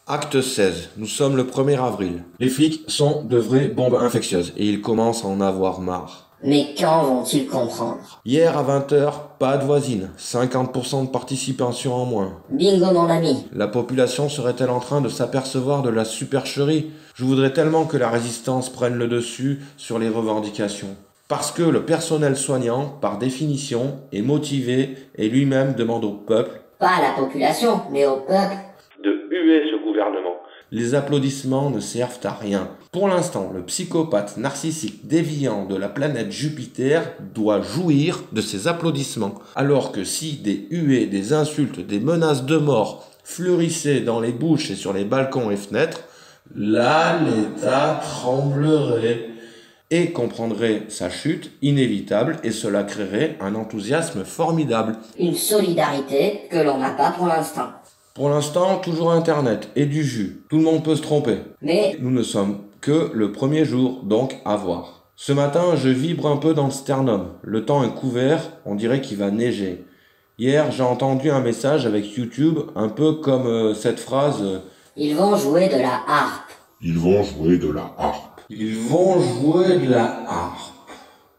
Acte 16, nous sommes le 1er avril. Les flics sont de vraies bombes infectieuses et ils commencent à en avoir marre. Mais quand vont-ils comprendre? Hier à 20h, pas de voisine, 50% de participation en moins. Bingo mon ami. La population serait-elle en train de s'apercevoir de la supercherie? Je voudrais tellement que la résistance prenne le dessus sur les revendications. Parce que le personnel soignant, par définition, est motivé et lui-même demande au peuple, Pas à la population, mais au peuple. de huer ce gouvernement. Les applaudissements ne servent à rien. Pour l'instant, le psychopathe narcissique déviant de la planète Jupiter doit jouir de ces applaudissements. Alors que si des huées, des insultes, des menaces de mort fleurissaient dans les bouches et sur les balcons et fenêtres, là l'État tremblerait et comprendrait sa chute inévitable et cela créerait un enthousiasme formidable. Une solidarité que l'on n'a pas pour l'instant. Pour l'instant, toujours Internet et du jus. Tout le monde peut se tromper. Mais Nous ne sommes que le premier jour, donc à voir. Ce matin, je vibre un peu dans le sternum. Le temps est couvert, on dirait qu'il va neiger. Hier, j'ai entendu un message avec YouTube, un peu comme cette phrase ils vont jouer de la harpe. Ils vont jouer de la harpe. Ils vont jouer de la harpe.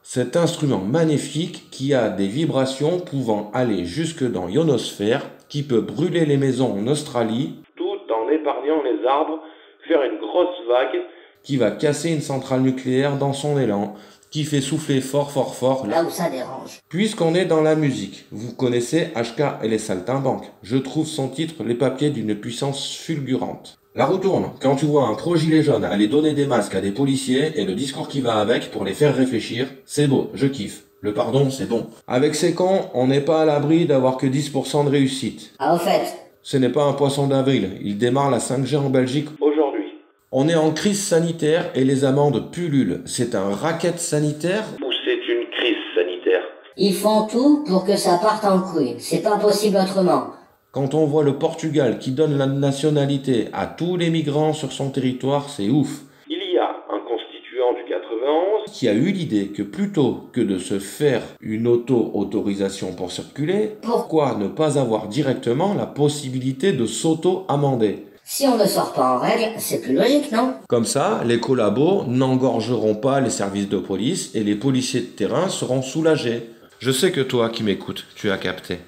Cet instrument magnifique qui a des vibrations pouvant aller jusque dans l'ionosphère, qui peut brûler les maisons en Australie, tout en épargnant les arbres, faire une grosse vague, qui va casser une centrale nucléaire dans son élan, qui fait souffler fort fort fort. Là où ça dérange. Puisqu'on est dans la musique, vous connaissez HK et les Saltimbanques. Je trouve son titre Les papiers d'une puissance fulgurante. La roue tourne quand tu vois un pro-gilet jaune aller donner des masques à des policiers et le discours qui va avec pour les faire réfléchir, c'est beau, je kiffe. Le pardon, c'est bon. Avec ces cons, on n'est pas à l'abri d'avoir que 10% de réussite. Ah au fait, Ce n'est pas un poisson d'avril, il démarre la 5G en Belgique aujourd'hui. On est en crise sanitaire et les amendes pullulent. C'est un racket sanitaire ou c'est une crise sanitaire? ils font tout pour que ça parte en couille. C'est pas possible autrement. Quand on voit le Portugal qui donne la nationalité à tous les migrants sur son territoire, c'est ouf. Il y a un constituant du 91 qui a eu l'idée que plutôt que de se faire une auto-autorisation pour circuler, pourquoi ne pas avoir directement la possibilité de s'auto-amender? Si on ne sort pas en règle, c'est plus logique, non? Comme ça, les collabos n'engorgeront pas les services de police et les policiers de terrain seront soulagés. Je sais que toi qui m'écoutes, tu as capté.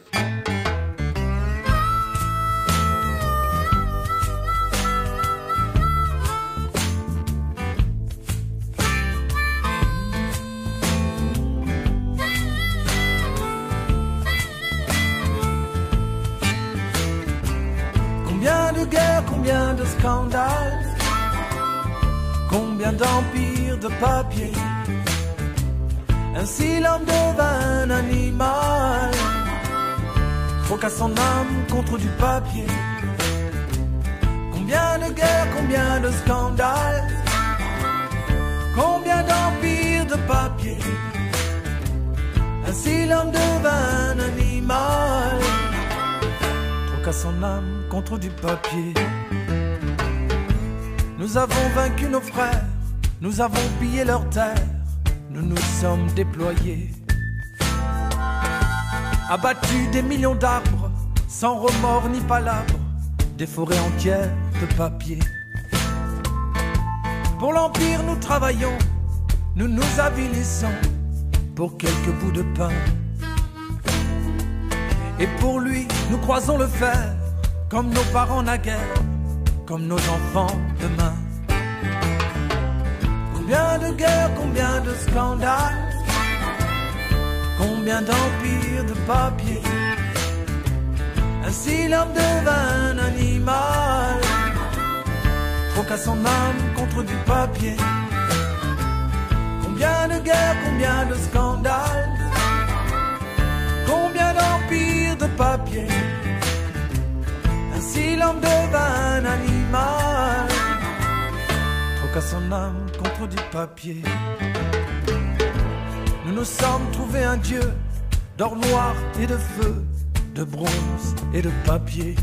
Combien de guerres, combien de scandales, combien d'empires de papier. Ainsi l'homme devint un animal, troqua son âme contre du papier. Combien de guerres, combien de scandales, combien d'empires de papier. Ainsi l'homme devint un animal, troqua son âme contre du papier. Nous avons vaincu nos frères, nous avons pillé leurs terres, nous nous sommes déployés, abattu des millions d'arbres, sans remords ni palabres, des forêts entières de papier. Pour l'Empire nous travaillons, nous nous avilissons, pour quelques bouts de pain. Et pour lui, nous croisons le fer, comme nos parents naguère, comme nos enfants demain. Combien de guerres, combien de scandales, combien d'empires de papier. Ainsi l'homme devint un animal, troqua son âme contre du papier. Combien de guerres, combien de scandales, combien d'empires de papier. Ainsi l'homme devint un animal, troqua son âme contre du papier. Nous nous sommes trouvés un dieu d'or noir et de feu, de bronze et de papier.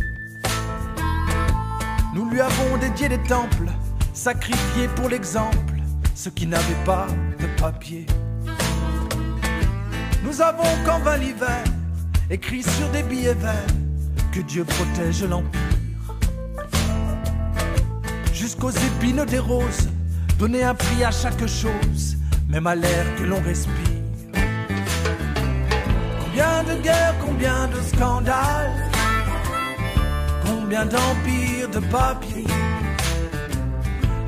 Nous lui avons dédié des temples, sacrifiés pour l'exemple, ceux qui n'avaient pas de papier. Nous avons, quand vint l'hiver, écrit sur des billets verts que Dieu protège l'Empire. jusqu'aux épines des roses, donner un prix à chaque chose, même à l'air que l'on respire. Combien de guerres, combien de scandales, combien d'empires de papier,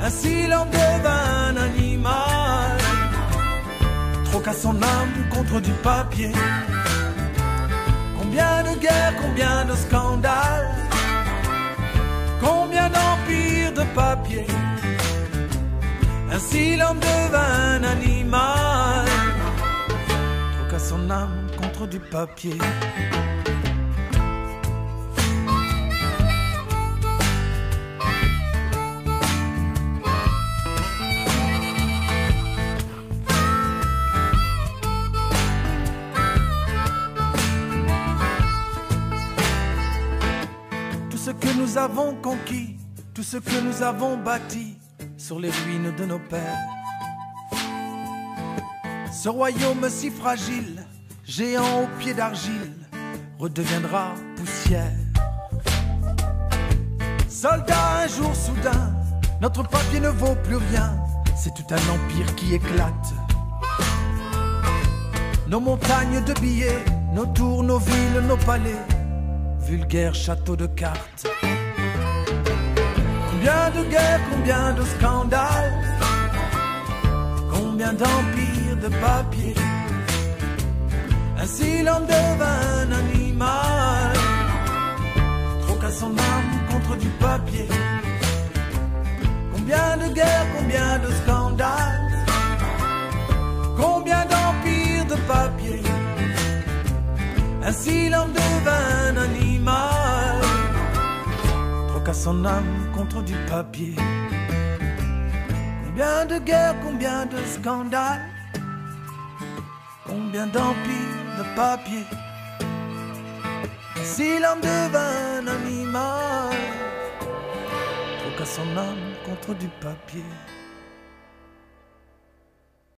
ainsi l'homme devint un animal, troqua son âme contre du papier. Combien de guerres, combien de scandales, combien d'empires de papier, ainsi l'homme devint un animal, troqua son âme contre du papier. Tout ce que nous avons conquis, tout ce que nous avons bâti sur les ruines de nos pères, ce royaume si fragile, géant aux pieds d'argile, redeviendra poussière. Soldats, un jour soudain, notre papier ne vaut plus rien, c'est tout un empire qui éclate. Nos montagnes de billets, nos tours, nos villes, nos palais, vulgaires châteaux de cartes. Combien de guerres, combien de scandales, combien d'empires de papier, ainsi l'homme devint un animal, troqua son âme contre du papier. Combien de guerres, combien de scandales, combien d'empires de papier, ainsi l'homme devint un animal, troqua son âme contre du papier. Combien de guerres, combien de scandales, combien d'empires de papier, ainsi l'homme devint un animal, troqua son âme contre du papier.